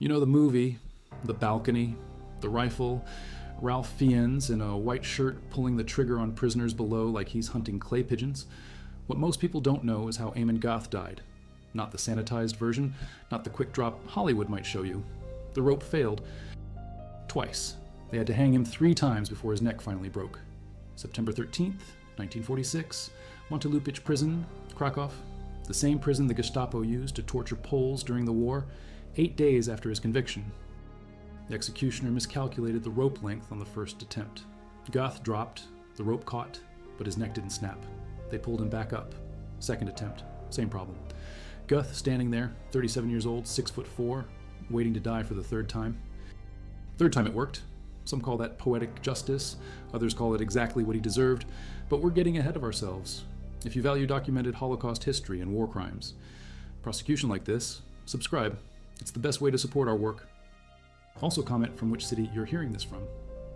You know the movie, the balcony, the rifle, Ralph Fiennes in a white shirt pulling the trigger on prisoners below like he's hunting clay pigeons? What most people don't know is how Amon Göth died. Not the sanitized version, not the quick drop Hollywood might show you. The rope failed. Twice. They had to hang him 3 times before his neck finally broke. September 13th, 1946, Montelupich Prison, Krakow, the same prison the Gestapo used to torture Poles during the war, 8 days after his conviction. The executioner miscalculated the rope length on the first attempt. Göth dropped, the rope caught, but his neck didn't snap. They pulled him back up. Second attempt, same problem. Göth standing there, 37 years old, 6'4", waiting to die for the 3rd time. Third time it worked. Some call that poetic justice, others call it exactly what he deserved, but we're getting ahead of ourselves. If you value documented Holocaust history and war crimes, prosecution like this, subscribe. It's the best way to support our work. Also comment from which city you're hearing this from.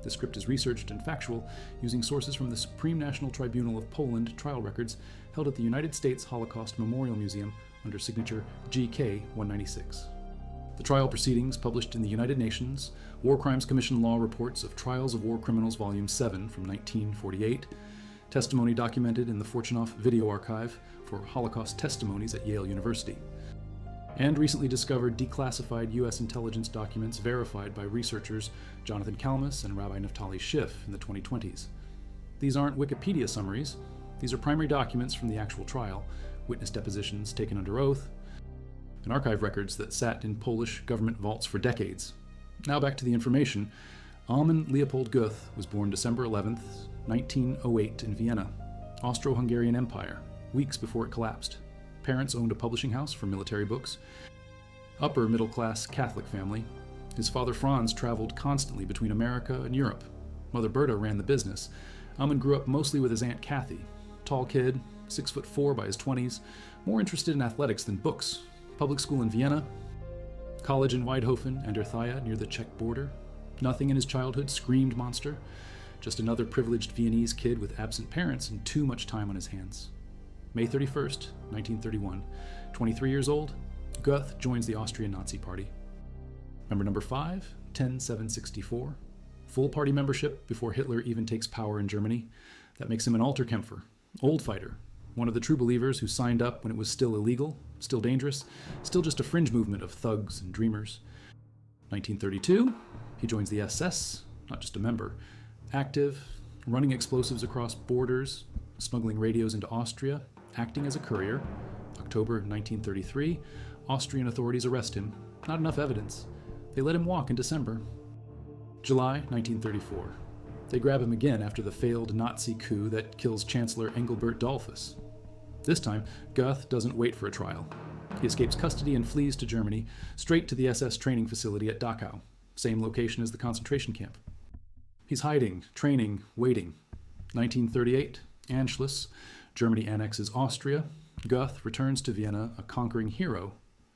This script is researched and factual, using sources from the Supreme National Tribunal of Poland trial records held at the United States Holocaust Memorial Museum under signature GK-196. The trial proceedings published in the United Nations War Crimes Commission Law Reports of Trials of War Criminals Volume 7 from 1948, testimony documented in the Fortunoff Video Archive for Holocaust Testimonies at Yale University, and recently discovered declassified U.S. intelligence documents verified by researchers Jonathan Kalmus and Rabbi Naftali Schiff in the 2020s. These aren't Wikipedia summaries. These are primary documents from the actual trial, witness depositions taken under oath, and archive records that sat in Polish government vaults for decades. Now back to the information. Amon Leopold Göth was born December 11th, 1908 in Vienna, Austro-Hungarian Empire, weeks before it collapsed. Parents owned a publishing house for military books. Upper middle-class Catholic family. His father Franz traveled constantly between America and Europe. Mother Berta ran the business. Amon grew up mostly with his Aunt Kathy. Tall kid, 6'4" by his 20s, more interested in athletics than books. Public school in Vienna, college in Weidhofen and Erthaya near the Czech border. Nothing in his childhood screamed monster. Just another privileged Viennese kid with absent parents and too much time on his hands. May 31st, 1931. 23 years old, Göth joins the Austrian Nazi Party. Member number 5, 10764. Full party membership before Hitler even takes power in Germany. That makes him an Alterkämpfer, old fighter, one of the true believers who signed up when it was still illegal, still dangerous, still just a fringe movement of thugs and dreamers. 1932, he joins the SS, not just a member. Active, running explosives across borders, smuggling radios into Austria, acting as a courier. October 1933, Austrian authorities arrest him. Not enough evidence. They let him walk in December. July 1934. They grab him again after the failed Nazi coup that kills Chancellor Engelbert Dollfuss. This time, Göth doesn't wait for a trial. He escapes custody and flees to Germany, straight to the SS training facility at Dachau, same location as the concentration camp. He's hiding, training, waiting. 1938, Anschluss. Germany annexes Austria. Göth returns to Vienna a conquering hero.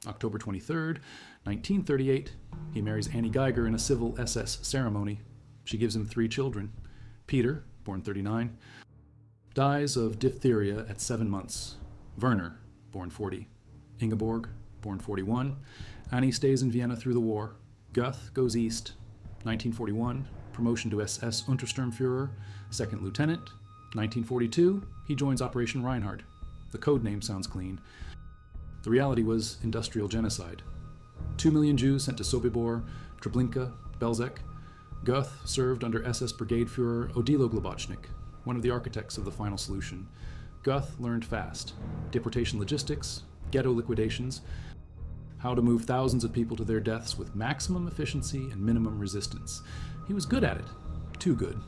October 23rd, 1938, he marries Annie Geiger in a civil SS ceremony. She gives him 3 children. Peter, born 39, dies of diphtheria at 7 months. Werner, born 40. Ingeborg, born 41. Annie stays in Vienna through the war. Göth goes east. 1941, promotion to SS Untersturmführer, 2nd lieutenant. 1942, he joins Operation Reinhard. The code name sounds clean. The reality was industrial genocide. 2 million Jews sent to Sobibor, Treblinka, Belzec. Göth served under SS Brigade Führer Odilo Globocnik, one of the architects of the final solution. Göth learned fast. Deportation logistics, ghetto liquidations, how to move thousands of people to their deaths with maximum efficiency and minimum resistance. He was good at it. Too good.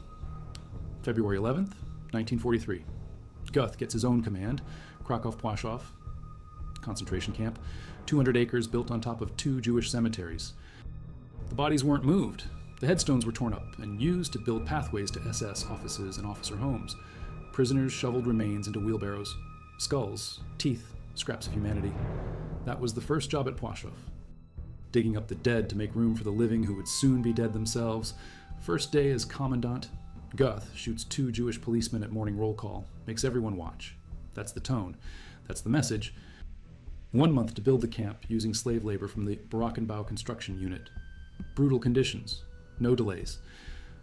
February 11th, 1943. Göth gets his own command, Kraków-Płaszów, concentration camp, 200 acres built on top of 2 Jewish cemeteries. The bodies weren't moved. The headstones were torn up and used to build pathways to SS offices and officer homes. Prisoners shoveled remains into wheelbarrows. Skulls, teeth, scraps of humanity. That was the first job at Płaszów. Digging up the dead to make room for the living who would soon be dead themselves. First day as commandant, Göth shoots 2 Jewish policemen at morning roll call, makes everyone watch. That's the tone. That's the message. 1 month to build the camp using slave labor from the Barackenbau construction unit. Brutal conditions. No delays.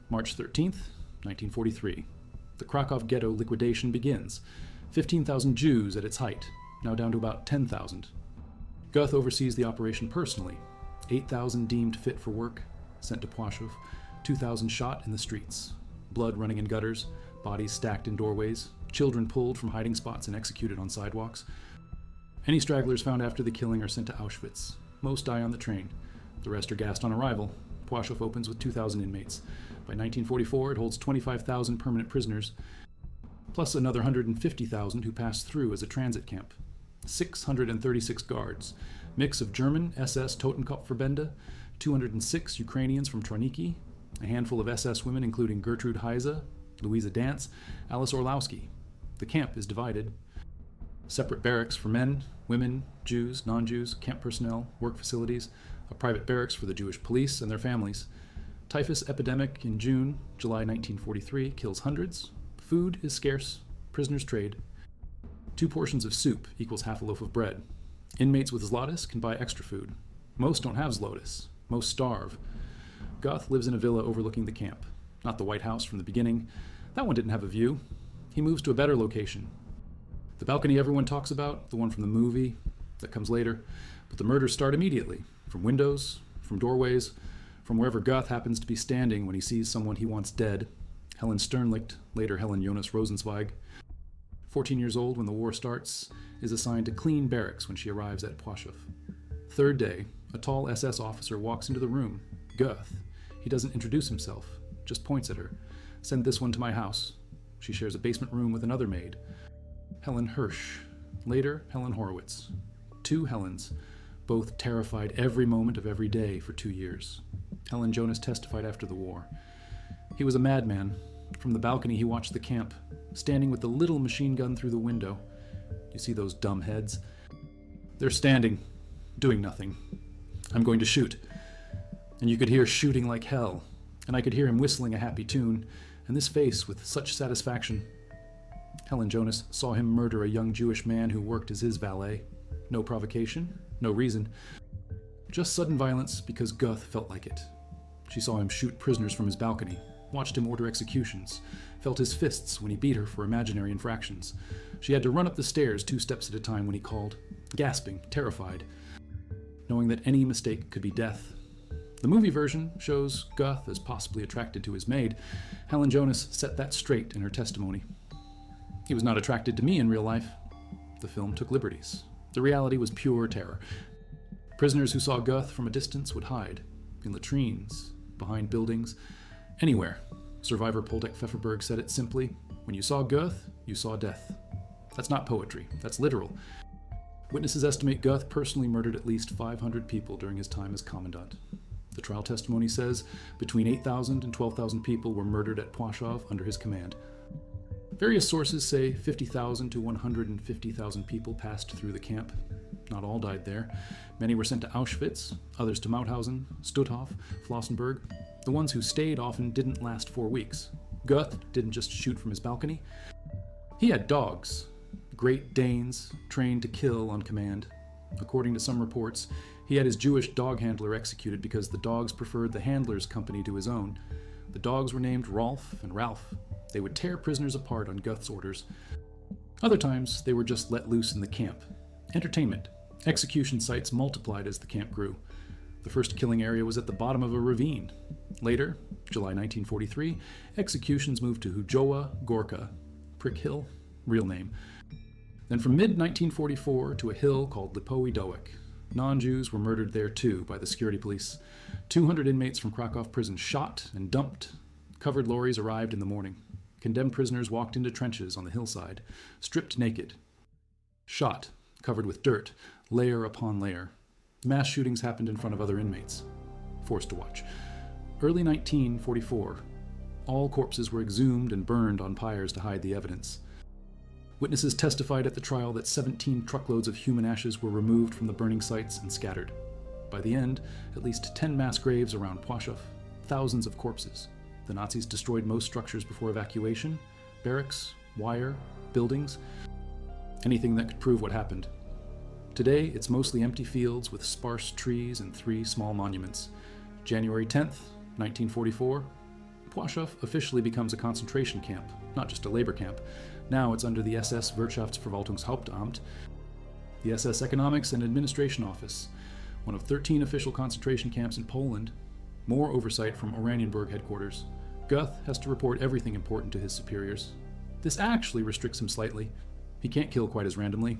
March 13th, 1943. The Krakow ghetto liquidation begins. 15,000 Jews at its height, now down to about 10,000. Göth oversees the operation personally. 8,000 deemed fit for work, sent to Płaszów. 2,000 shot in the streets. Blood running in gutters, bodies stacked in doorways, children pulled from hiding spots and executed on sidewalks. Any stragglers found after the killing are sent to Auschwitz. Most die on the train. The rest are gassed on arrival. Płaszów opens with 2,000 inmates. By 1944, it holds 25,000 permanent prisoners, plus another 150,000 who pass through as a transit camp. 636 guards, mix of German SS Totenkopfverbände, 206 Ukrainians from Troniki, a handful of SS women including Gertrude Heise, Louisa Dance, Alice Orlowski. The camp is divided. Separate barracks for men, women, Jews, non-Jews, camp personnel, work facilities, a private barracks for the Jewish police and their families. Typhus epidemic in July 1943 kills hundreds. Food is scarce. Prisoners trade. 2 portions of soup equals half a loaf of bread. Inmates with zlotys can buy extra food. Most don't have zlotys. Most starve. Göth lives in a villa overlooking the camp. Not the White House from the beginning. That one didn't have a view. He moves to a better location. The balcony everyone talks about, the one from the movie, that comes later. But the murders start immediately. From windows, from doorways, from wherever Göth happens to be standing when he sees someone he wants dead. Helen Sternlicht, later Helen Jonas Rosenzweig, 14 years old when the war starts, is assigned to clean barracks when she arrives at Płaszów. Third day, a tall SS officer walks into the room. Göth. He doesn't introduce himself, just points at her. Send this one to my house. She shares a basement room with another maid. Helen Hirsch, later Helen Horowitz. 2 Helens, both terrified every moment of every day for 2 years. Helen Jonas testified after the war. He was a madman. From the balcony he watched the camp, standing with the little machine gun through the window. You see those dumb heads? They're standing, doing nothing. I'm going to shoot. And you could hear shooting like hell, and I could hear him whistling a happy tune, and this face with such satisfaction. Helen Jonas saw him murder a young Jewish man who worked as his valet. No provocation, no reason. Just sudden violence because Göth felt like it. She saw him shoot prisoners from his balcony, watched him order executions, felt his fists when he beat her for imaginary infractions. She had to run up the stairs 2 steps at a time when he called, gasping, terrified, knowing that any mistake could be death. The movie version shows Göth as possibly attracted to his maid. Helen Jonas set that straight in her testimony. He was not attracted to me in real life. The film took liberties. The reality was pure terror. Prisoners who saw Göth from a distance would hide, in latrines, behind buildings, anywhere. Survivor Poldek Pfefferberg said it simply, when you saw Göth, you saw death. That's not poetry, that's literal. Witnesses estimate Göth personally murdered at least 500 people during his time as commandant. The trial testimony says between 8,000 and 12,000 people were murdered at Płaszów under his command. Various sources say 50,000 to 150,000 people passed through the camp. Not all died there. Many were sent to Auschwitz, others to Mauthausen, Stutthof, Flossenburg. The ones who stayed often didn't last 4 weeks. Göth didn't just shoot from his balcony. He had dogs, Great Danes, trained to kill on command. According to some reports, he had his Jewish dog handler executed because the dogs preferred the handler's company to his own. The dogs were named Rolf and Ralph. They would tear prisoners apart on Göth's orders. Other times, they were just let loose in the camp. Entertainment. Execution sites multiplied as the camp grew. The first killing area was at the bottom of a ravine. Later, July 1943, executions moved to Hujowa Gorka, Prick Hill, real name. Then from mid-1944 to a hill called Lipowy Dołek. Non-Jews were murdered there too by the security police. 200 inmates from Krakow prison shot and dumped. Covered lorries arrived in the morning. Condemned prisoners walked into trenches on the hillside, stripped naked. Shot, covered with dirt, layer upon layer. Mass shootings happened in front of other inmates. Forced to watch. Early 1944, all corpses were exhumed and burned on pyres to hide the evidence. Witnesses testified at the trial that 17 truckloads of human ashes were removed from the burning sites and scattered. By the end, at least 10 mass graves around Płaszów, thousands of corpses. The Nazis destroyed most structures before evacuation, barracks, wire, buildings, anything that could prove what happened. Today, it's mostly empty fields with sparse trees and 3 small monuments. January 10th, 1944, Płaszów officially becomes a concentration camp, not just a labor camp. Now it's under the SS Wirtschaftsverwaltungshauptamt, the SS Economics and Administration Office, one of 13 official concentration camps in Poland, more oversight from Oranienburg headquarters. Göth has to report everything important to his superiors. This actually restricts him slightly. He can't kill quite as randomly.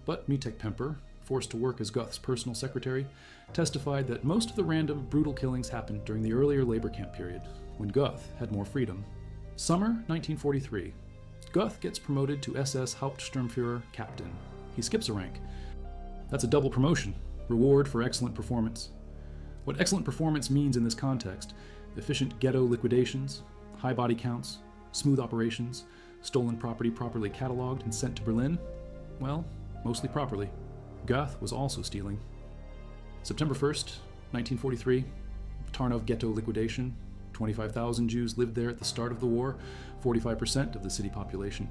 But Mitek Pemper, forced to work as Göth's personal secretary, testified that most of the random, brutal killings happened during the earlier labor camp period, when Göth had more freedom. Summer 1943. Göth gets promoted to SS Hauptsturmführer captain. He skips a rank. That's a double promotion, reward for excellent performance. What excellent performance means in this context: efficient ghetto liquidations, high body counts, smooth operations, stolen property properly catalogued and sent to Berlin? Well, mostly properly. Göth was also stealing. September 1st, 1943, Tarnów ghetto liquidation. 25,000 Jews lived there at the start of the war, 45% of the city population.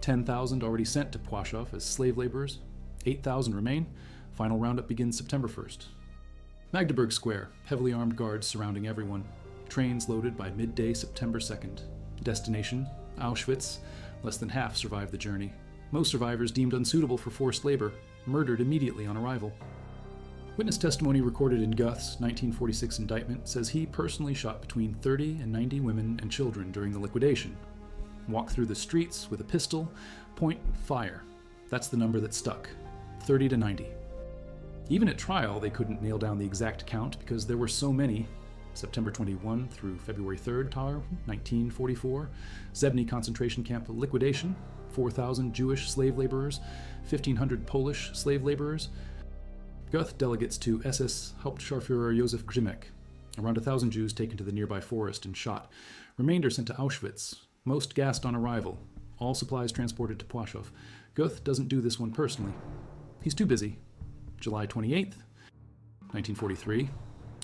10,000 already sent to Płaszów as slave laborers. 8,000 remain. Final roundup begins September 1st. Magdeburg Square, heavily armed guards surrounding everyone. Trains loaded by midday September 2nd. Destination, Auschwitz. Less than half survived the journey. Most survivors deemed unsuitable for forced labor, murdered immediately on arrival. Witness testimony recorded in Göth's 1946 indictment says he personally shot between 30 and 90 women and children during the liquidation. Walk through the streets with a pistol, point, fire. That's the number that stuck, 30 to 90. Even at trial, they couldn't nail down the exact count because there were so many. September 21 through February 3rd, 1944, Zebny concentration camp liquidation, 4,000 Jewish slave laborers, 1,500 Polish slave laborers. Göth delegates to SS Hauptscharführer Josef Grzymek. Around 1,000 Jews taken to the nearby forest and shot. Remainder sent to Auschwitz, most gassed on arrival. All supplies transported to Płaszów. Göth doesn't do this one personally. He's too busy. July 28th, 1943.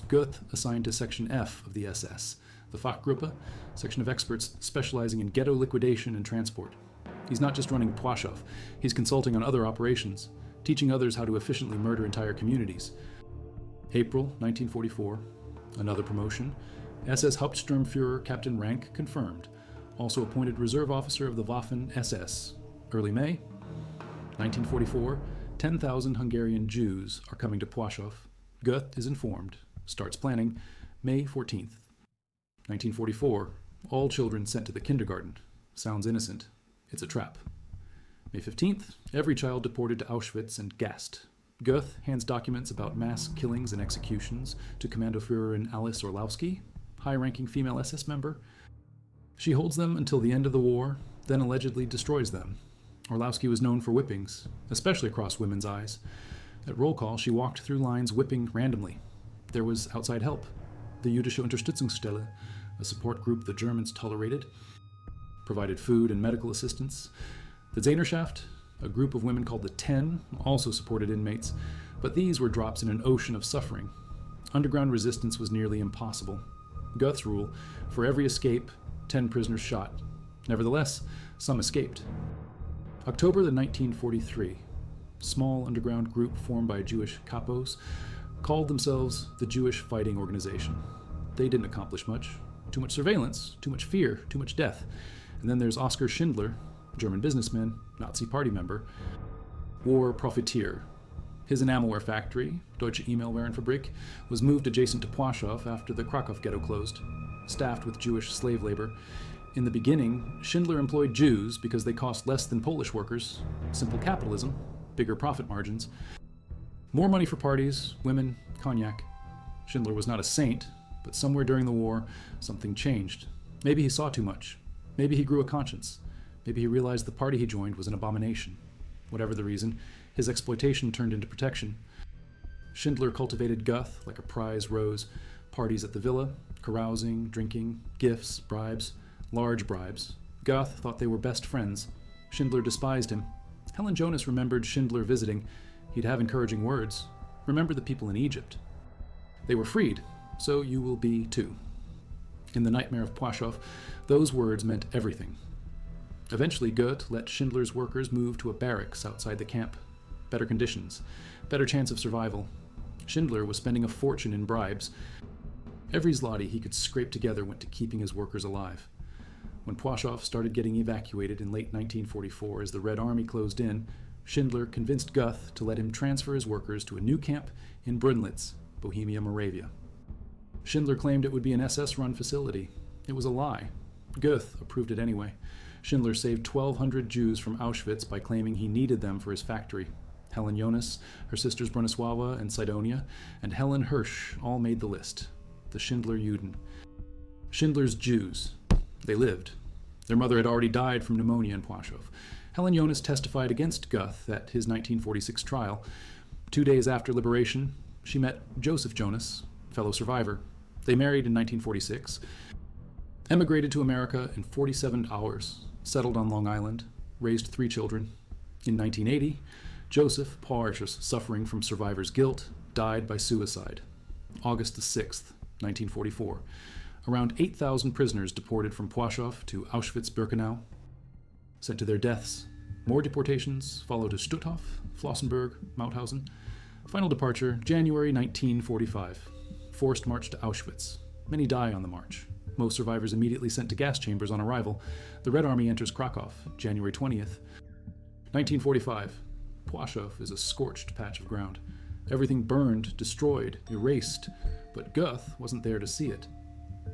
Göth assigned to Section F of the SS, the Fachgruppe, section of experts specializing in ghetto liquidation and transport. He's not just running Płaszów, he's consulting on other operations, teaching others how to efficiently murder entire communities. April 1944, another promotion. SS Hauptsturmführer Captain rank confirmed. Also appointed reserve officer of the Waffen-SS. Early May 1944, 10,000 Hungarian Jews are coming to Płaszów. Göth is informed. Starts planning. May 14th. 1944, all children sent to the kindergarten. Sounds innocent. It's a trap. May 15th, every child deported to Auschwitz and gassed. Göth hands documents about mass killings and executions to Kommandoführerin Alice Orlowski, high-ranking female SS member. She holds them until the end of the war, then allegedly destroys them. Orlowski was known for whippings, especially across women's eyes. At roll call, she walked through lines whipping randomly. There was outside help. The Jüdische Unterstützungsstelle, a support group the Germans tolerated, provided food and medical assistance. The Zehnerschaft, a group of women called the Ten, also supported inmates, but these were drops in an ocean of suffering. Underground resistance was nearly impossible. Göth's rule: for every escape, 10 prisoners shot. Nevertheless, some escaped. October the 1943, small underground group formed by Jewish kapos called themselves the Jewish Fighting Organization. They didn't accomplish much. Too much surveillance, too much fear, too much death. And then there's Oskar Schindler, German businessman, Nazi party member, war profiteer. His enamelware factory, Deutsche E-Mail-Warenfabrik, was moved adjacent to Płaszów after the Krakow ghetto closed, staffed with Jewish slave labor. In the beginning, Schindler employed Jews because they cost less than Polish workers. Simple capitalism, bigger profit margins. More money for parties, women, cognac. Schindler was not a saint, but somewhere during the war, something changed. Maybe he saw too much. Maybe he grew a conscience. Maybe he realized the party he joined was an abomination. Whatever the reason, his exploitation turned into protection. Schindler cultivated Göth like a prize rose. Parties at the villa, carousing, drinking, gifts, bribes, large bribes. Göth thought they were best friends. Schindler despised him. Helen Jonas remembered Schindler visiting. He'd have encouraging words. Remember the people in Egypt. They were freed, so you will be too. In the nightmare of Płaszów, those words meant everything. Eventually, Göth let Schindler's workers move to a barracks outside the camp. better conditions, better chance of survival. Schindler was spending a fortune in bribes. Every zloty he could scrape together went to keeping his workers alive. When Płaszów started getting evacuated in late 1944 as the Red Army closed in, Schindler convinced Göth to let him transfer his workers to a new camp in Brunlitz, Bohemia, Moravia. Schindler claimed it would be an SS-run facility. It was a lie. Göth approved it anyway. Schindler saved 1,200 Jews from Auschwitz by claiming he needed them for his factory. Helen Jonas, her sisters Bronisława and Sidonia, and Helen Hirsch all made the list. The Schindler Juden. Schindler's Jews. They lived. Their mother had already died from pneumonia in Płaszów. Helen Jonas testified against Göth at his 1946 trial. 2 days after liberation, she met Joseph Jonas, fellow survivor. They married in 1946, emigrated to America in 47 hours, settled on Long Island, raised 3 children. In 1980, Joseph, partially suffering from survivor's guilt, died by suicide. August the 6th, 1944. Around 8,000 prisoners deported from Płaszów to Auschwitz-Birkenau, sent to their deaths. More deportations followed to Stutthof, Flossenburg, Mauthausen. Final departure, January 1945. Forced march to Auschwitz. Many die on the march. Most survivors immediately sent to gas chambers on arrival. The Red Army enters Kraków, January 20th. 1945. Płaszów is a scorched patch of ground. Everything burned, destroyed, erased, but Göth wasn't there to see it.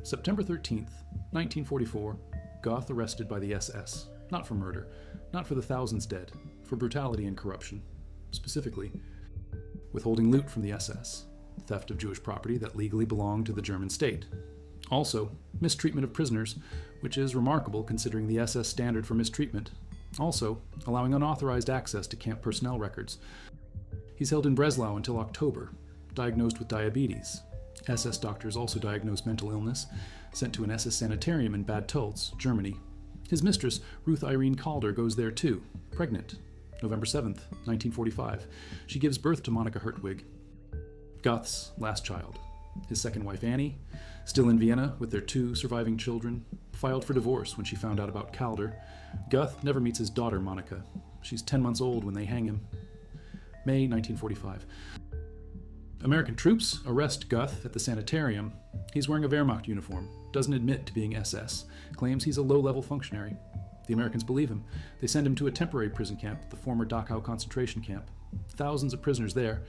September 13th, 1944, Göth arrested by the SS. Not for murder, not for the thousands dead, for brutality and corruption. Specifically, withholding loot from the SS, theft of Jewish property that legally belonged to the German state. Also, mistreatment of prisoners, which is remarkable considering the SS standard for mistreatment. Also, allowing unauthorized access to camp personnel records. He's held in Breslau until October, diagnosed with diabetes. SS doctors also diagnosed mental illness, sent to an SS sanitarium in Bad Tölz, Germany. His mistress, Ruth Irene Calder, goes there too, pregnant. November 7th, 1945. She gives birth to Monica Hertwig, Göth's last child. His second wife, Annie, still in Vienna with their 2 surviving children, filed for divorce when she found out about Calder. Göth never meets his daughter, Monica. She's 10 months old when they hang him. May 1945. American troops arrest Göth at the sanitarium. He's wearing a Wehrmacht uniform, doesn't admit to being SS, claims he's a low-level functionary. The Americans believe him. They send him to a temporary prison camp, the former Dachau concentration camp. Thousands of prisoners there.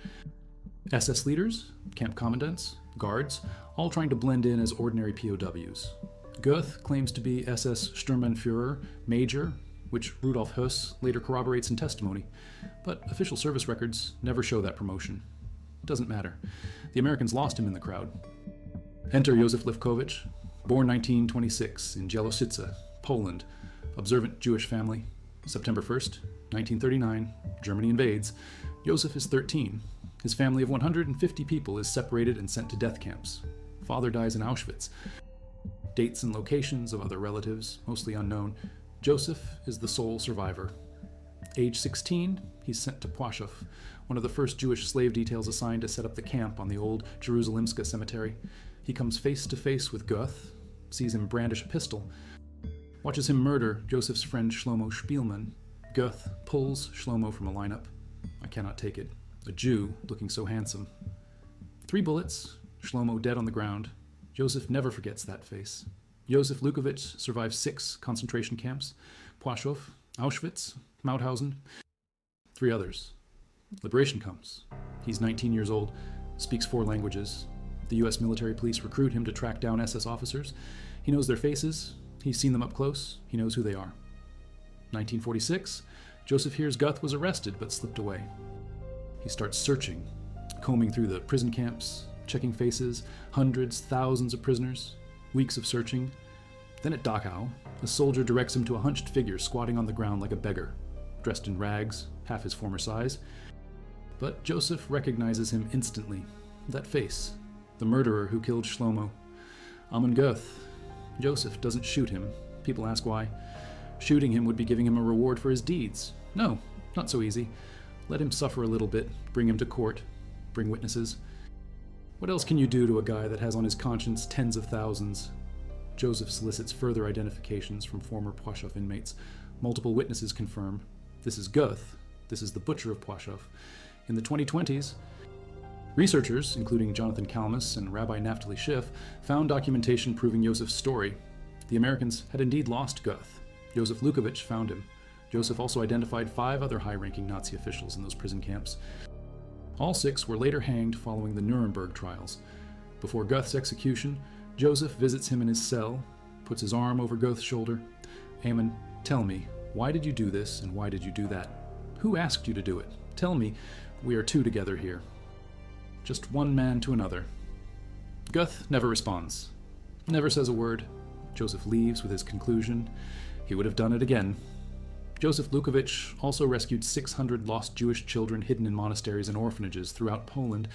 SS leaders, camp commandants, guards, all trying to blend in as ordinary POWs. Göth claims to be SS Sturmbannführer, Major, which Rudolf Höss later corroborates in testimony, but official service records never show that promotion. Doesn't matter. The Americans lost him in the crowd. Enter Józef Lewkowicz, born 1926 in Jelošice, Poland, observant Jewish family. September 1st, 1939, Germany invades. Józef is 13. His family of 150 people is separated and sent to death camps. Father dies in Auschwitz. Dates and locations of other relatives, mostly unknown. Józef is the sole survivor. Age 16, he's sent to Płaszów, one of the first Jewish slave details assigned to set up the camp on the old Jeruzalemska cemetery. He comes face to face with Göth, sees him brandish a pistol, watches him murder Joseph's friend Shlomo Spielman. Göth pulls Shlomo from a lineup. I cannot take it. A Jew looking so handsome. 3 bullets, Shlomo dead on the ground. Józef never forgets that face. Józef Lewkowicz survives 6 concentration camps, Płaszów, Auschwitz, Mauthausen, 3 others. Liberation comes. He's 19 years old, speaks 4 languages. The US military police recruit him to track down SS officers. He knows their faces, he's seen them up close, he knows who they are. 1946, Józef hears Göth was arrested but slipped away. He starts searching, combing through the prison camps, checking faces, hundreds, thousands of prisoners, weeks of searching. Then at Dachau, a soldier directs him to a hunched figure squatting on the ground like a beggar, dressed in rags, half his former size. But Józef recognizes him instantly. That face, the murderer who killed Shlomo. Amon Göth. Józef doesn't shoot him. People ask why. Shooting him would be giving him a reward for his deeds. No, not so easy. Let him suffer a little bit, bring him to court, bring witnesses. What else can you do to a guy that has on his conscience tens of thousands? Józef solicits further identifications from former Płaszów inmates. Multiple witnesses confirm this is Göth, This is the butcher of Płaszów. In the 2020s, researchers, including Jonathan Kalmus and Rabbi Naftali Schiff, found documentation proving Josef's story. The Americans had indeed lost Göth. Josef Lukowicz found him. Josef also identified 5 other high-ranking Nazi officials in those prison camps. All 6 were later hanged following the Nuremberg trials. Before Göth's execution, Josef visits him in his cell, puts his arm over Göth's shoulder. Amon, tell me, why did you do this and why did you do that? Who asked you to do it? Tell me, we are 2 together here. Just one man to another. Göth never responds, never says a word. Josef leaves with his conclusion. He would have done it again. Josef Lukowicz also rescued 600 lost Jewish children hidden in monasteries and orphanages throughout Poland,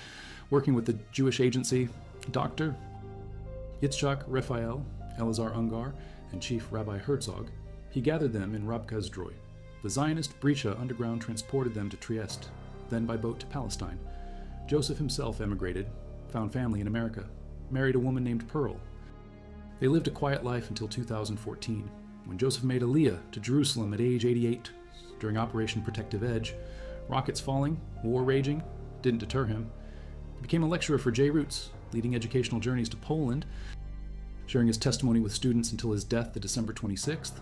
working with the Jewish agency Dr. Yitzhak Raphael, Elazar Ungar, and Chief Rabbi Herzog. He gathered them in Rabkazdroy. The Zionist Bricha underground transported them to Trieste, then by boat to Palestine. Josef himself emigrated, found family in America, married a woman named Pearl. They lived a quiet life until 2014, when Josef made Aliyah to Jerusalem at age 88 during Operation Protective Edge. Rockets falling, war raging, didn't deter him. He became a lecturer for J. Roots, leading educational journeys to Poland, sharing his testimony with students until his death December 26th,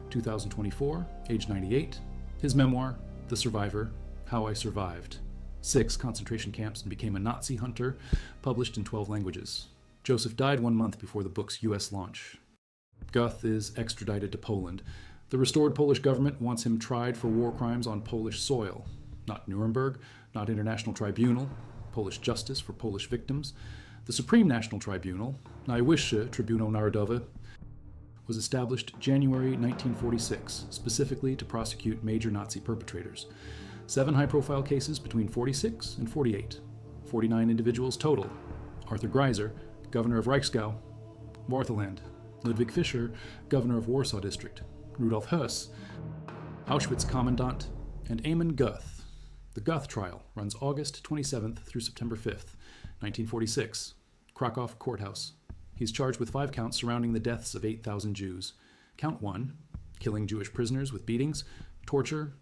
2024, age 98. His memoir, The Survivor, How I Survived. 6 concentration camps and became a Nazi hunter, published in 12 languages. Josef died 1 month before the book's US launch. Göth is extradited to Poland. The restored Polish government wants him tried for war crimes on Polish soil. Not Nuremberg, not International Tribunal, Polish justice for Polish victims. The Supreme National Tribunal, Najwyższy Trybunał Narodowy, was established January 1946, specifically to prosecute major Nazi perpetrators. 7 high-profile cases between 46 and 48. 49 individuals total. Arthur Greiser, governor of Reichsgau, Wartheland. Ludwig Fischer, governor of Warsaw District. Rudolf Höss, Auschwitz commandant, and Amon Göth. The Göth trial runs August 27th through September 5th, 1946, Krakow Courthouse. He's charged with 5 counts surrounding the deaths of 8,000 Jews. Count 1, killing Jewish prisoners with beatings, torture,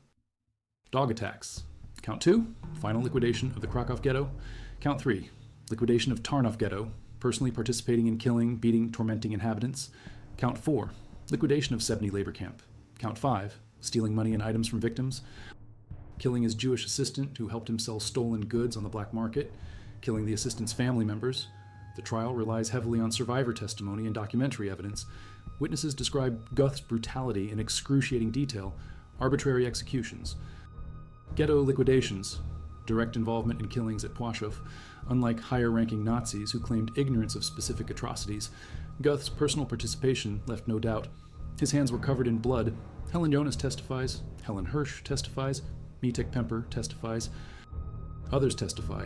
dog attacks. Count 2, final liquidation of the Krakow ghetto. Count 3, liquidation of Tarnów ghetto, personally participating in killing, beating, tormenting inhabitants. Count 4, liquidation of Sebny labor camp. Count 5, stealing money and items from victims, killing his Jewish assistant who helped him sell stolen goods on the black market, killing the assistant's family members. The trial relies heavily on survivor testimony and documentary evidence. Witnesses describe Göth's brutality in excruciating detail, arbitrary executions, ghetto liquidations, direct involvement in killings at Płaszów. Unlike higher-ranking Nazis who claimed ignorance of specific atrocities, Göth's personal participation left no doubt. His hands were covered in blood. Helen Jonas testifies, Helen Hirsch testifies, Mietek Pemper testifies. Others testify.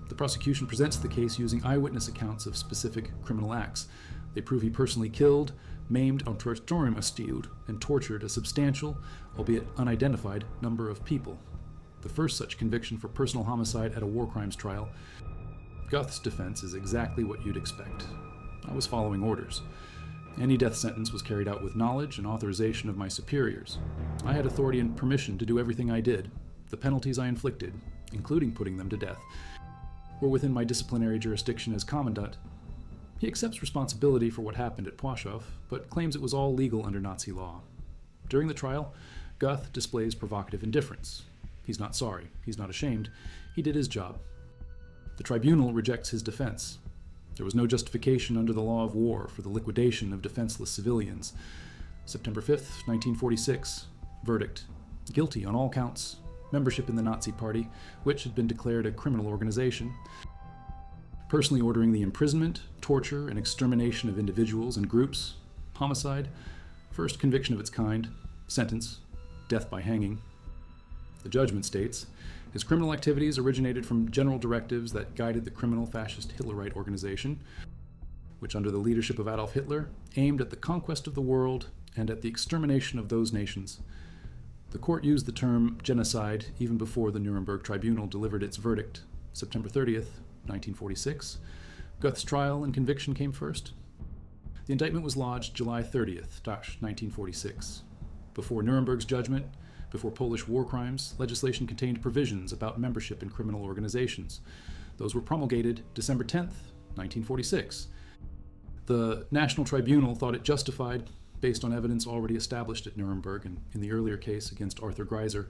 The prosecution presents the case using eyewitness accounts of specific criminal acts. They prove he personally killed, maimed, and tortured a substantial, albeit unidentified, number of people. The first such conviction for personal homicide at a war crimes trial. Göth's defense is exactly what you'd expect. I was following orders. Any death sentence was carried out with knowledge and authorization of my superiors. I had authority and permission to do everything I did. The penalties I inflicted, including putting them to death, were within my disciplinary jurisdiction as commandant. He accepts responsibility for what happened at Płaszów, but claims it was all legal under Nazi law. During the trial, Göth displays provocative indifference. He's not sorry. He's not ashamed. He did his job. The tribunal rejects his defense. There was no justification under the law of war for the liquidation of defenseless civilians. September 5th, 1946. Verdict. Guilty on all counts. Membership in the Nazi Party, which had been declared a criminal organization. Personally ordering the imprisonment, torture, and extermination of individuals and groups. Homicide. First conviction of its kind. Sentence. Death by hanging. The judgment states, his criminal activities originated from general directives that guided the criminal fascist Hitlerite organization, which under the leadership of Adolf Hitler aimed at the conquest of the world and at the extermination of those nations. The court used the term genocide even before the Nuremberg Tribunal delivered its verdict, September 30th, 1946. Göth's trial and conviction came first. The indictment was lodged July 30th, 1946. Before Nuremberg's judgment, Before Polish war crimes, legislation contained provisions about membership in criminal organizations. Those were promulgated December 10th, 1946. The National Tribunal thought it justified, based on evidence already established at Nuremberg and in the earlier case against Arthur Greiser,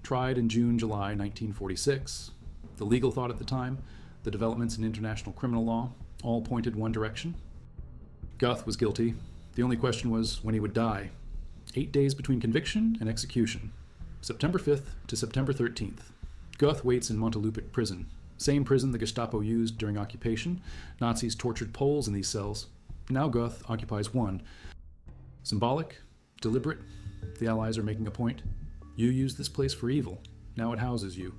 tried in June-July 1946. The legal thought at the time, the developments in international criminal law, all pointed one direction. Göth was guilty. The only question was when he would die. 8 days between conviction and execution. September 5th to September 13th. Göth waits in Montelupich prison. Same prison the Gestapo used during occupation. Nazis tortured Poles in these cells. Now Göth occupies one. Symbolic, deliberate, the Allies are making a point. You used this place for evil. Now it houses you.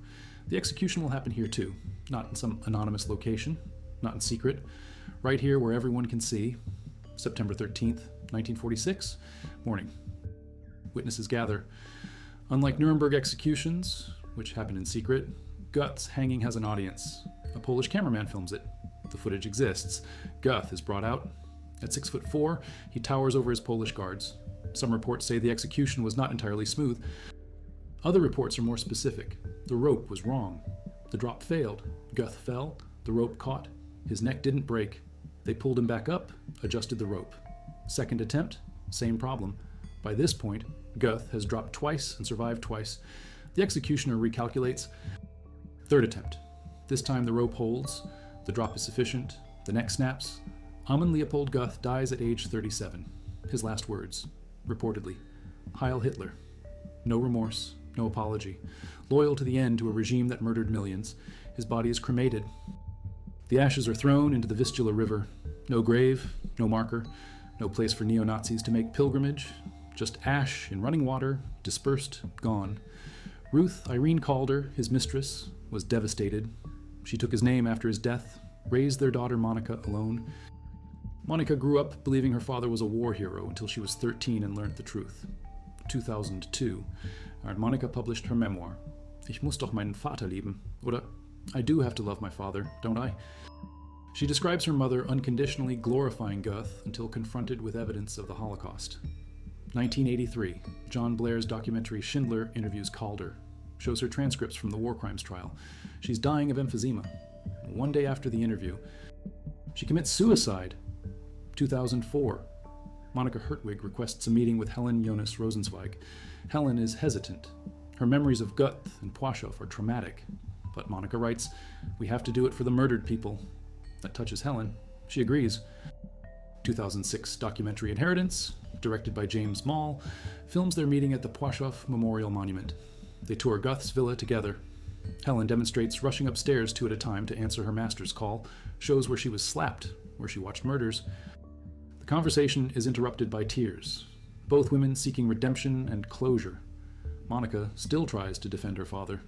The execution will happen here too. Not in some anonymous location. Not in secret. Right here where everyone can see. September 13th, 1946, morning. Witnesses gather. Unlike Nuremberg executions, which happen in secret, Göth's hanging has an audience. A Polish cameraman films it. The footage exists. Göth is brought out. At 6'4", he towers over his Polish guards. Some reports say the execution was not entirely smooth. Other reports are more specific. The rope was wrong. The drop failed. Göth fell. The rope caught. His neck didn't break. They pulled him back up, adjusted the rope. Second attempt, same problem. By this point, Göth has dropped twice and survived twice. The executioner recalculates. Third attempt. This time the rope holds. The drop is sufficient. The neck snaps. Amon Leopold Göth dies at age 37. His last words, reportedly, Heil Hitler. No remorse, no apology. Loyal to the end to a regime that murdered millions. His body is cremated. The ashes are thrown into the Vistula River. No grave, no marker, no place for neo-Nazis to make pilgrimage. Just ash in running water, dispersed, gone. Ruth Irene Calder, his mistress, was devastated. She took his name after his death, raised their daughter Monica alone. Monica grew up believing her father was a war hero until she was 13 and learned the truth. 2002, and Monica published her memoir, Ich muss doch meinen Vater lieben, oder I do have to love my father, don't I? She describes her mother unconditionally glorifying Göth until confronted with evidence of the Holocaust. 1983, John Blair's documentary Schindler interviews Calder, shows her transcripts from the war crimes trial. She's dying of emphysema. One day after the interview, she commits suicide. 2004, Monica Hertwig requests a meeting with Helen Jonas Rosenzweig. Helen is hesitant. Her memories of Göth and Płaszów are traumatic. But Monica writes, we have to do it for the murdered people. That touches Helen. She agrees. 2006 documentary Inheritance, directed by James Mall, films their meeting at the Płaszów Memorial Monument. They tour Göth's villa together. Helen demonstrates rushing upstairs 2 at a time to answer her master's call, shows where she was slapped, where she watched murders. The conversation is interrupted by tears, both women seeking redemption and closure. Monica still tries to defend her father.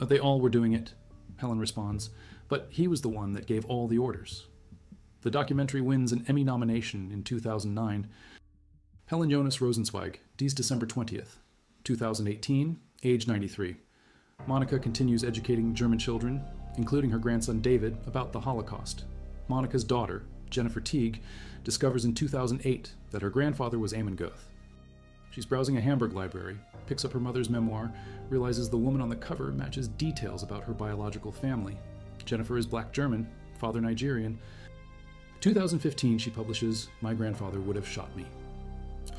They all were doing it, Helen responds, but he was the one that gave all the orders. The documentary wins an Emmy nomination in 2009. Helen Jonas Rosenzweig, dies December 20th, 2018, age 93. Monica continues educating German children, including her grandson David, about the Holocaust. Monica's daughter, Jennifer Teague, discovers in 2008 that her grandfather was Amon Göth. She's browsing a Hamburg library, picks up her mother's memoir, realizes the woman on the cover matches details about her biological family. Jennifer is Black German, father Nigerian. 2015, she publishes My Grandfather Would Have Shot Me.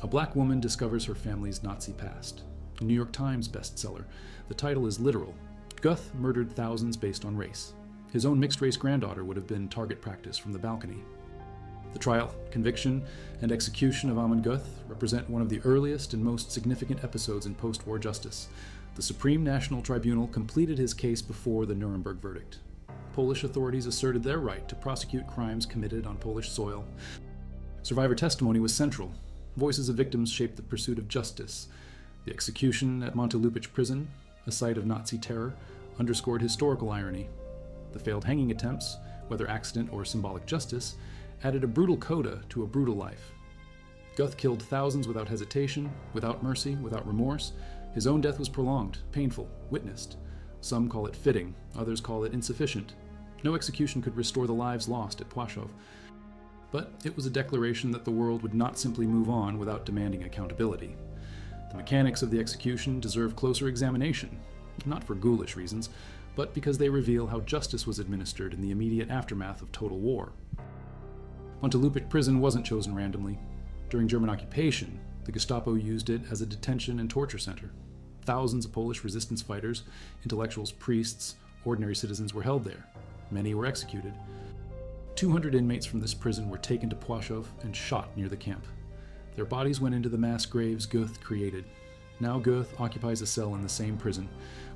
A black woman discovers her family's Nazi past. A New York Times bestseller. The title is literal. Göth murdered thousands based on race. His own mixed-race granddaughter would have been target practice from the balcony. The trial, conviction, and execution of Amon Göth represent one of the earliest and most significant episodes in post-war justice. The Supreme National Tribunal completed his case before the Nuremberg verdict. Polish authorities asserted their right to prosecute crimes committed on Polish soil. Survivor testimony was central. Voices of victims shaped the pursuit of justice. The execution at Montelupich prison, a site of Nazi terror, underscored historical irony. The failed hanging attempts, whether accident or symbolic justice, added a brutal coda to a brutal life. Göth killed thousands without hesitation, without mercy, without remorse. His own death was prolonged, painful, witnessed. Some call it fitting, others call it insufficient. No execution could restore the lives lost at Płaszów. But it was a declaration that the world would not simply move on without demanding accountability. The mechanics of the execution deserve closer examination, not for ghoulish reasons, but because they reveal how justice was administered in the immediate aftermath of total war. Montelupich prison wasn't chosen randomly. During German occupation, the Gestapo used it as a detention and torture center. Thousands of Polish resistance fighters, intellectuals, priests, ordinary citizens were held there. Many were executed. 200 inmates from this prison were taken to Płaszów and shot near the camp. Their bodies went into the mass graves Göth created. Now Göth occupies a cell in the same prison,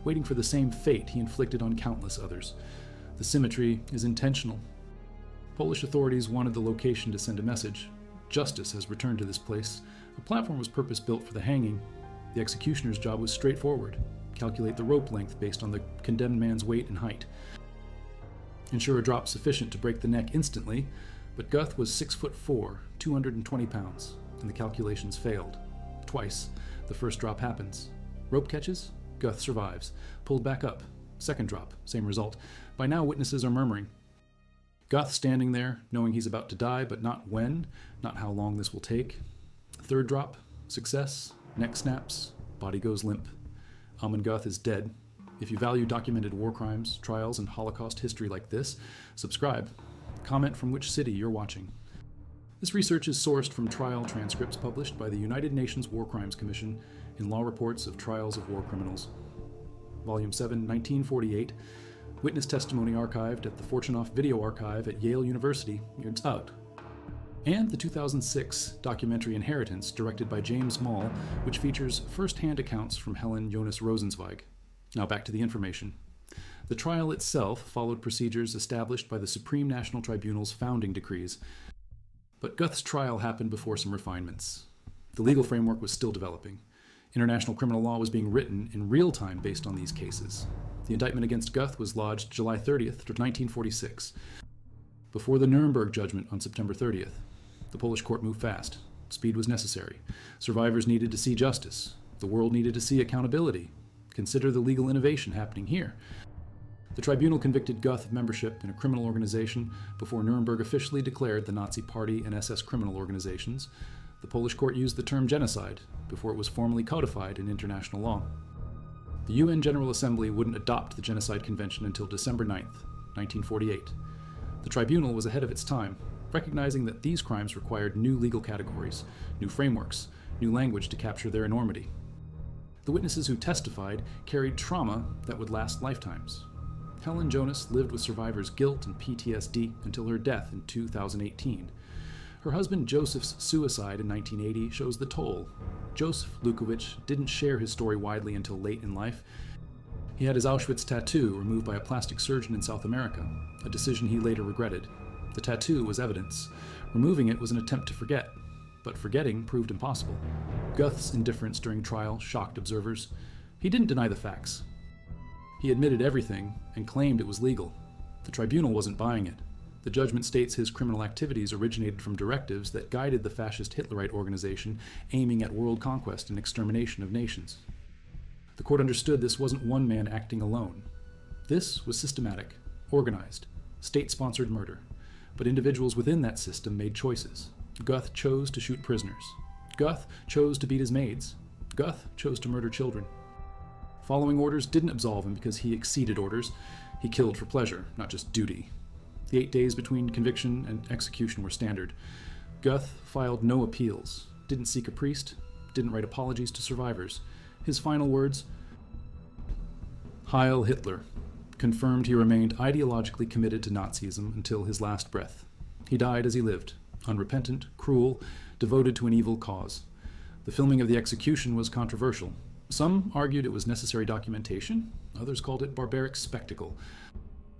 waiting for the same fate he inflicted on countless others. The symmetry is intentional. Polish authorities wanted the location to send a message. Justice has returned to this place. A platform was purpose-built for the hanging. The executioner's job was straightforward. Calculate the rope length based on the condemned man's weight and height. Ensure a drop sufficient to break the neck instantly, but Göth was 6'4", 220 pounds, and the calculations failed. Twice, the first drop happens. Rope catches, Göth survives. Pulled back up. Second drop, same result. By now, witnesses are murmuring. Göth standing there, knowing he's about to die, but not when, not how long this will take. Third drop, success, neck snaps, body goes limp. Amon Göth is dead. If you value documented war crimes, trials, and Holocaust history like this, subscribe. Comment from which city you're watching. This research is sourced from trial transcripts published by the United Nations War Crimes Commission in Law Reports of Trials of War Criminals. Volume 7, 1948, Witness Testimony archived at the Fortunoff Video Archive at Yale University, years out. And the 2006 documentary Inheritance, directed by James Moll, which features first-hand accounts from Helen Jonas Rosenzweig. Now back to the information. The trial itself followed procedures established by the Supreme National Tribunal's founding decrees. But Göth's trial happened before some refinements. The legal framework was still developing. International criminal law was being written in real time based on these cases. The indictment against Göth was lodged July 30th, 1946. Before the Nuremberg judgment on September 30th, the Polish court moved fast. Speed was necessary. Survivors needed to see justice. The world needed to see accountability. Consider the legal innovation happening here. The tribunal convicted Göth of membership in a criminal organization before Nuremberg officially declared the Nazi Party and SS criminal organizations. The Polish court used the term genocide before it was formally codified in international law. The UN General Assembly wouldn't adopt the Genocide Convention until December 9th, 1948. The tribunal was ahead of its time, recognizing that these crimes required new legal categories, new frameworks, new language to capture their enormity. The witnesses who testified carried trauma that would last lifetimes. Helen Jonas lived with survivors' guilt and PTSD until her death in 2018. Her husband Joseph's suicide in 1980 shows the toll. Joseph Lukowicz didn't share his story widely until late in life. He had his Auschwitz tattoo removed by a plastic surgeon in South America, a decision he later regretted. The tattoo was evidence. Removing it was an attempt to forget, but forgetting proved impossible. Göth's indifference during trial shocked observers. He didn't deny the facts. He admitted everything and claimed it was legal. The tribunal wasn't buying it. The judgment states his criminal activities originated from directives that guided the fascist Hitlerite organization aiming at world conquest and extermination of nations. The court understood this wasn't one man acting alone. This was systematic, organized, state-sponsored murder. But individuals within that system made choices. Göth chose to shoot prisoners. Göth chose to beat his maids. Göth chose to murder children. Following orders didn't absolve him because he exceeded orders. He killed for pleasure, not just duty. The 8 days between conviction and execution were standard. Göth filed no appeals, didn't seek a priest, didn't write apologies to survivors. His final words, Heil Hitler, confirmed he remained ideologically committed to Nazism until his last breath. He died as he lived, unrepentant, cruel, devoted to an evil cause. The filming of the execution was controversial. Some argued it was necessary documentation, others called it barbaric spectacle.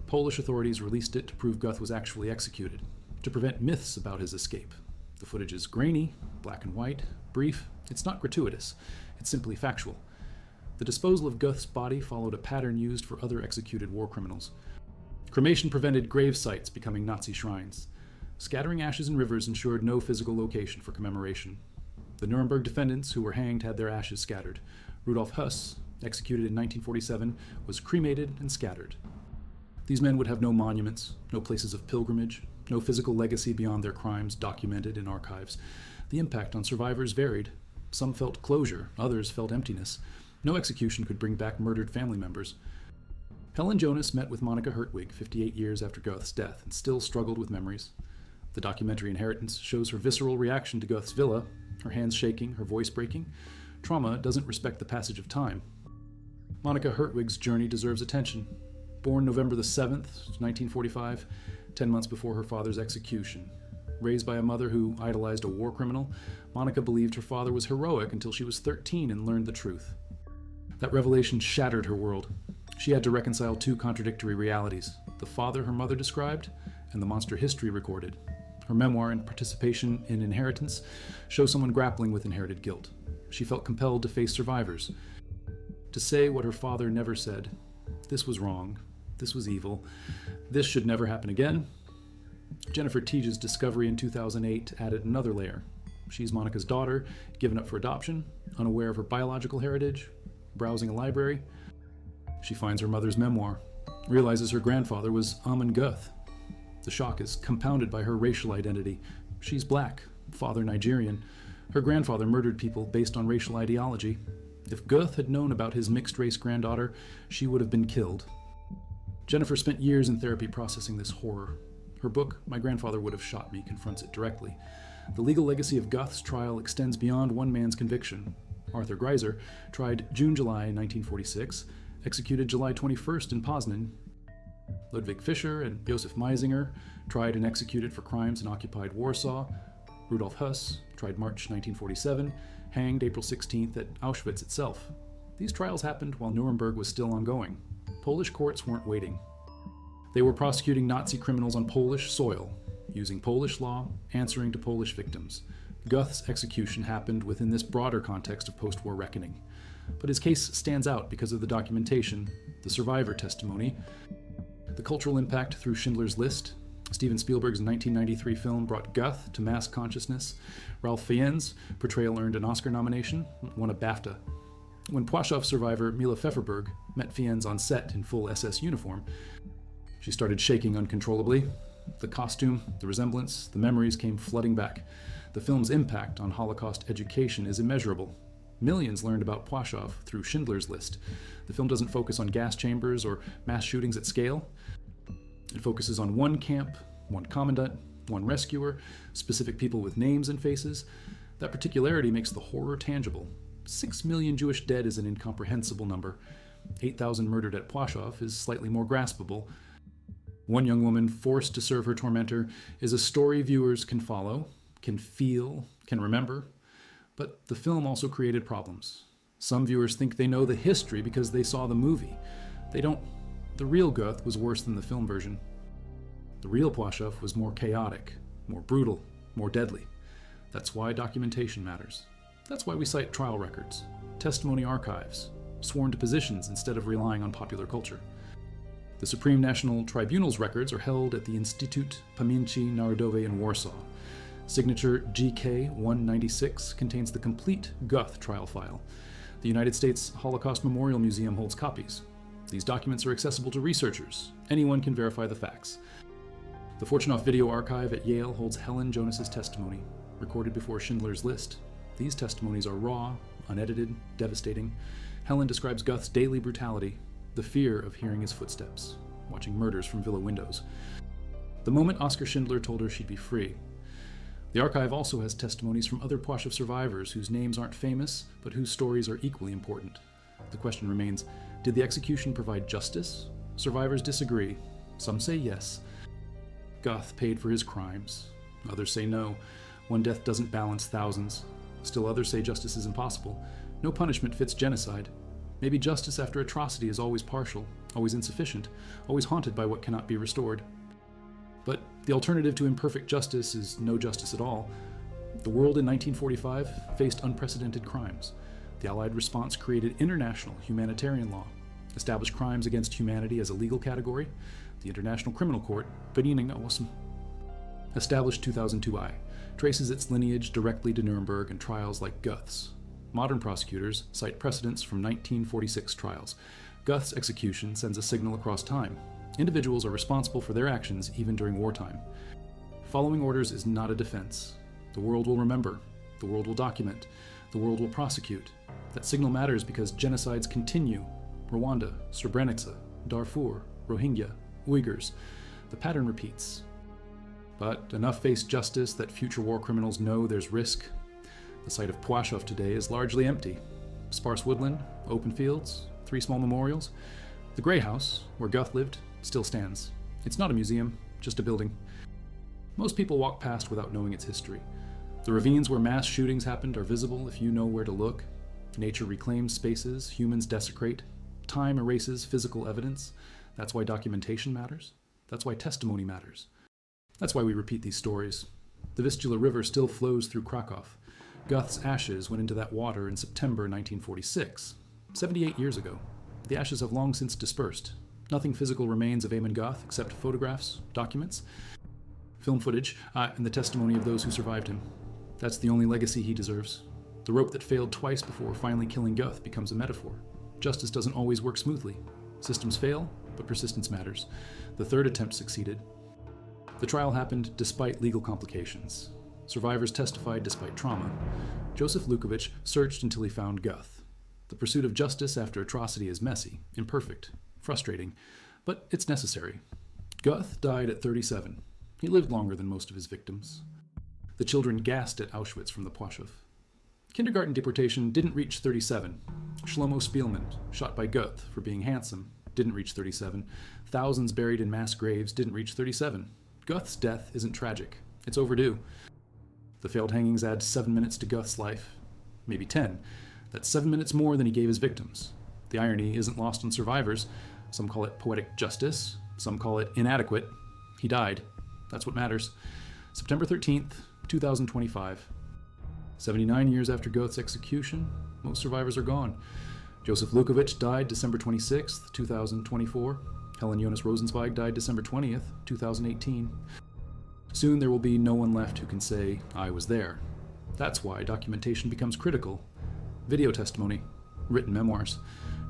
Polish authorities released it to prove Göth was actually executed, to prevent myths about his escape. The footage is grainy, black and white, brief. It's not gratuitous, it's simply factual. The disposal of Göth's body followed a pattern used for other executed war criminals. Cremation prevented grave sites becoming Nazi shrines. Scattering ashes in rivers ensured no physical location for commemoration. The Nuremberg defendants who were hanged had their ashes scattered. Rudolf Höss, executed in 1947, was cremated and scattered. These men would have no monuments, no places of pilgrimage, no physical legacy beyond their crimes documented in archives. The impact on survivors varied. Some felt closure, others felt emptiness. No execution could bring back murdered family members. Helen Jonas met with Monica Hertwig 58 years after Goeth's death and still struggled with memories. The documentary Inheritance shows her visceral reaction to Goeth's villa, her hands shaking, her voice breaking. Trauma doesn't respect the passage of time. Monica Hertwig's journey deserves attention. Born November the 7th, 1945, 10 months before her father's execution. Raised by a mother who idolized a war criminal, Monica believed her father was heroic until she was 13 and learned the truth. That revelation shattered her world. She had to reconcile two contradictory realities, the father her mother described and the monster history recorded. Her memoir and participation in Inheritance show someone grappling with inherited guilt. She felt compelled to face survivors, to say what her father never said. This was wrong. This was evil. This should never happen again. Jennifer Teage's discovery in 2008 added another layer. She's Monica's daughter, given up for adoption, unaware of her biological heritage, browsing a library. She finds her mother's memoir, realizes her grandfather was Amon Göth. The shock is compounded by her racial identity. She's black, father Nigerian. Her grandfather murdered people based on racial ideology. If Göth had known about his mixed-race granddaughter, she would have been killed. Jennifer spent years in therapy processing this horror. Her book, My Grandfather Would Have Shot Me, confronts it directly. The legal legacy of Göth's trial extends beyond one man's conviction. Arthur Greiser tried June-July 1946, executed July 21st in Poznan. Ludwig Fischer and Josef Meisinger tried and executed for crimes in occupied Warsaw. Rudolf Höss tried March 1947, hanged April 16th at Auschwitz itself. These trials happened while Nuremberg was still ongoing. Polish courts weren't waiting. They were prosecuting Nazi criminals on Polish soil, using Polish law, answering to Polish victims. Göth's execution happened within this broader context of post-war reckoning. But his case stands out because of the documentation, the survivor testimony, the cultural impact through Schindler's List. Steven Spielberg's 1993 film brought Göth to mass consciousness. Ralph Fiennes' portrayal earned an Oscar nomination, won a BAFTA. When Płaszów survivor Mila Pfefferberg met Fiennes on set in full SS uniform, she started shaking uncontrollably. The costume, the resemblance, the memories came flooding back. The film's impact on Holocaust education is immeasurable. Millions learned about Płaszów through Schindler's List. The film doesn't focus on gas chambers or mass shootings at scale. It focuses on one camp, one commandant, one rescuer, specific people with names and faces. That particularity makes the horror tangible. 6 million Jewish dead is an incomprehensible number. 8,000 murdered at Płaszów is slightly more graspable. One young woman forced to serve her tormentor is a story viewers can follow, can feel, can remember. But the film also created problems. Some viewers think they know the history because they saw the movie. They don't. The real Göth was worse than the film version. The real Płaszów was more chaotic, more brutal, more deadly. That's why documentation matters. That's why we cite trial records, testimony archives, sworn depositions instead of relying on popular culture. The Supreme National Tribunal's records are held at the Instytut Pamięci Narodowej in Warsaw. Signature GK-196 contains the complete Göth trial file. The United States Holocaust Memorial Museum holds copies. These documents are accessible to researchers. Anyone can verify the facts. The Fortunoff Video Archive at Yale holds Helen Jonas's testimony, recorded before Schindler's List. These testimonies are raw, unedited, devastating. Helen describes Göth's daily brutality, the fear of hearing his footsteps, watching murders from villa windows. The moment Oskar Schindler told her she'd be free. The archive also has testimonies from other Płaszów survivors whose names aren't famous, but whose stories are equally important. The question remains, did the execution provide justice? Survivors disagree. Some say yes. Göth paid for his crimes. Others say no. One death doesn't balance thousands. Still others say justice is impossible. No punishment fits genocide. Maybe justice after atrocity is always partial, always insufficient, always haunted by what cannot be restored. But the alternative to imperfect justice is no justice at all. The world in 1945 faced unprecedented crimes. The Allied response created international humanitarian law, established crimes against humanity as a legal category. The International Criminal Court, established 2002I, traces its lineage directly to Nuremberg and trials like Göth's. Modern prosecutors cite precedents from 1946 trials. Göth's execution sends a signal across time. Individuals are responsible for their actions even during wartime. Following orders is not a defense. The world will remember. The world will document. The world will prosecute. That signal matters because genocides continue. Rwanda, Srebrenica, Darfur, Rohingya, Uyghurs. The pattern repeats. But enough face justice that future war criminals know there's risk. The site of Płaszów today is largely empty. Sparse woodland, open fields, 3 small memorials. The Grey House, where Göth lived, still stands. It's not a museum, just a building. Most people walk past without knowing its history. The ravines where mass shootings happened are visible if you know where to look. Nature reclaims spaces humans desecrate. Time erases physical evidence. That's why documentation matters. That's why testimony matters. That's why we repeat these stories. The Vistula River still flows through Krakow. Göth's ashes went into that water in September 1946, 78 years ago. The ashes have long since dispersed. Nothing physical remains of Amon Göth except photographs, documents, film footage, and the testimony of those who survived him. That's the only legacy he deserves. The rope that failed twice before finally killing Göth becomes a metaphor. Justice doesn't always work smoothly. Systems fail, but persistence matters. The third attempt succeeded. The trial happened despite legal complications. Survivors testified despite trauma. Joseph Lukowicz searched until he found Göth. The pursuit of justice after atrocity is messy, imperfect, frustrating, but it's necessary. Göth died at 37. He lived longer than most of his victims. The children gasped at Auschwitz from the Płaszów. Kindergarten deportation didn't reach 37. Shlomo Spielman, shot by Göth for being handsome, didn't reach 37. Thousands buried in mass graves didn't reach 37. Göth's death isn't tragic. It's overdue. The failed hangings add 7 minutes to Göth's life. Maybe 10. That's 7 minutes more than he gave his victims. The irony isn't lost on survivors. Some call it poetic justice. Some call it inadequate. He died. That's what matters. September 13th, 2025. 79 years after Göth's execution, most survivors are gone. Joseph Lukowicz died December 26th, 2024. Helen Jonas Rosenzweig died December 20th, 2018. Soon there will be no one left who can say, I was there. That's why documentation becomes critical. Video testimony, written memoirs,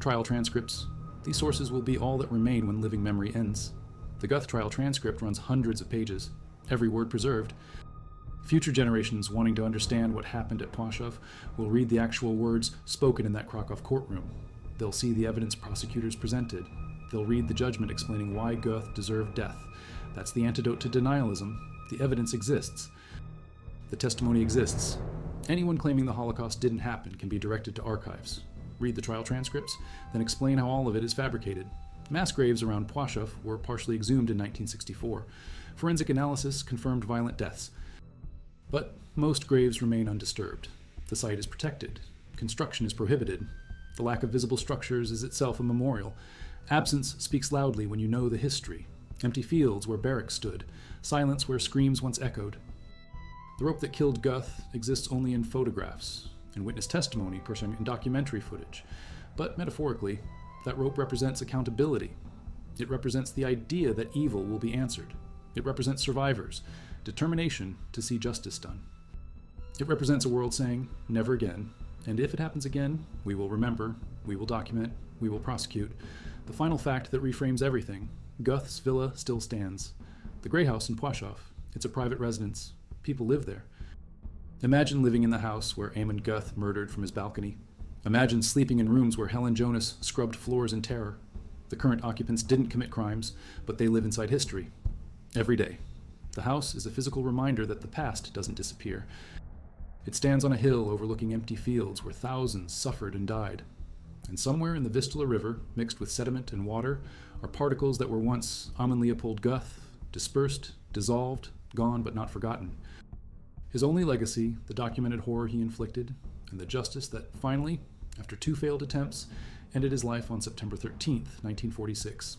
trial transcripts. These sources will be all that remain when living memory ends. The Göth trial transcript runs hundreds of pages, every word preserved. Future generations wanting to understand what happened at Płaszów will read the actual words spoken in that Krakow courtroom. They'll see the evidence prosecutors presented. They'll read the judgment explaining why Göth deserved death. That's the antidote to denialism. The evidence exists. The testimony exists. Anyone claiming the Holocaust didn't happen can be directed to archives. Read the trial transcripts, then explain how all of it is fabricated. Mass graves around Płaszów were partially exhumed in 1964. Forensic analysis confirmed violent deaths. But most graves remain undisturbed. The site is protected. Construction is prohibited. The lack of visible structures is itself a memorial. Absence speaks loudly when you know the history. Empty fields where barracks stood. Silence where screams once echoed. The rope that killed Göth exists only in photographs, in witness testimony, perhaps in documentary footage. But metaphorically, that rope represents accountability. It represents the idea that evil will be answered. It represents survivors, determination to see justice done. It represents a world saying, never again, and if it happens again, we will remember, we will document, we will prosecute. The final fact that reframes everything, Göth's villa still stands. The Grey House in Płaszów, it's a private residence. People live there. Imagine living in the house where Amon Göth murdered from his balcony. Imagine sleeping in rooms where Helen Jonas scrubbed floors in terror. The current occupants didn't commit crimes, but they live inside history. Every day. The house is a physical reminder that the past doesn't disappear. It stands on a hill overlooking empty fields where thousands suffered and died. And somewhere in the Vistula River, mixed with sediment and water, are particles that were once Amon Leopold Göth, dispersed, dissolved, gone but not forgotten. His only legacy, the documented horror he inflicted, and the justice that finally, after 2 failed attempts, ended his life on September 13th, 1946.